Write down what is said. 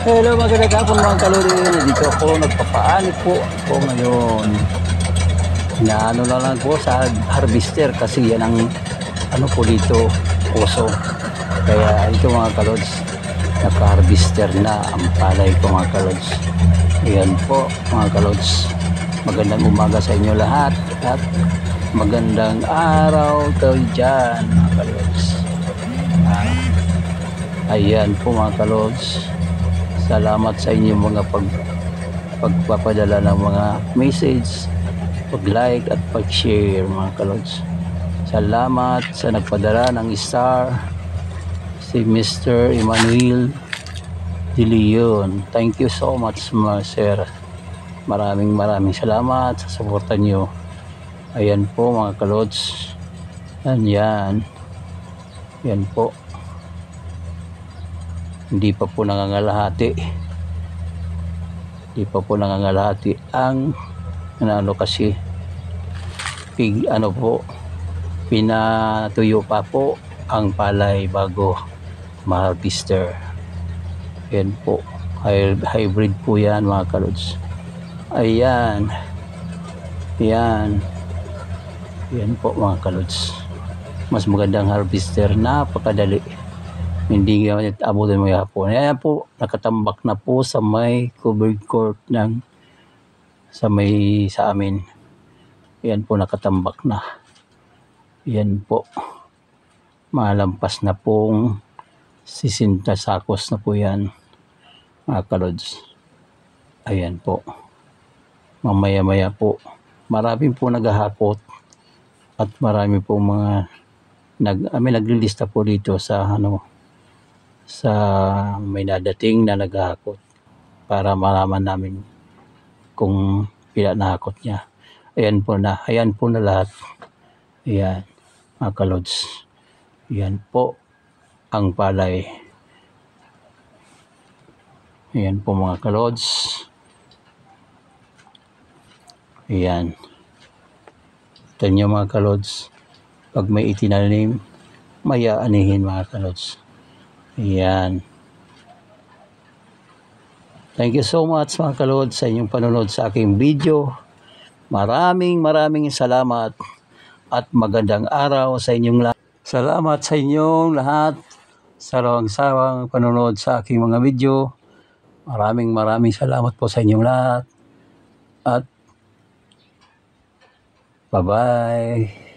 Hello, magandang hapon mga kalori. Dito ako, nagpapaani po ako ngayon. Inaano na lang po sa harvester kasi yan ang ano po dito, puso. Kaya ito mga kalods, naka-harvester na ang palay ko mga kalods. Ayan po mga kalods. Magandang umaga sa inyo lahat at magandang araw kayo dyan mga kalods. Ayan po mga kalods. Salamat sa inyong mga pagpapadala ng mga message, pag-like at pag-share mga kalods. Salamat sa nagpadala ng star, si Mr. Emmanuel De Leon. Thank you so much mga sir. Maraming salamat sa suporta nyo. Ayan po mga kalods. Yan po. Hindi pa po nangangalahati ang ano kasi pinatuyo pa po ang palay bago ma-harvester. Yan po, hybrid po yan mga kalods. Ayan po mga kalods. Mas magandang harvester, napakadali, hindi abutin mo hapon. Ayan po, nakatambak na po sa may covered court sa amin. Ayan po, nakatambak na. Ayan po, malampas na pong 60 sakos na po yan mga kalods. Ayan po, mamaya po maraming po naghahakot at marami po mga naglilista po dito sa may nadating na naghahakot para malaman namin kung pila nahakot niya. Ayan po na lahat. Ayan mga kalods. Ayan po ang palay. Ayan po mga kalods. Ayan. Ito nyo mga kalods. Pag may itinanim, may aanihin mga kalods. Ayan. Thank you so much mga kalods sa inyong panonood sa aking video. Maraming salamat at magandang araw sa inyong lahat. Salamat sa inyong lahat sa sawang panonood sa aking mga video. Maraming salamat po sa inyong lahat. At bye-bye.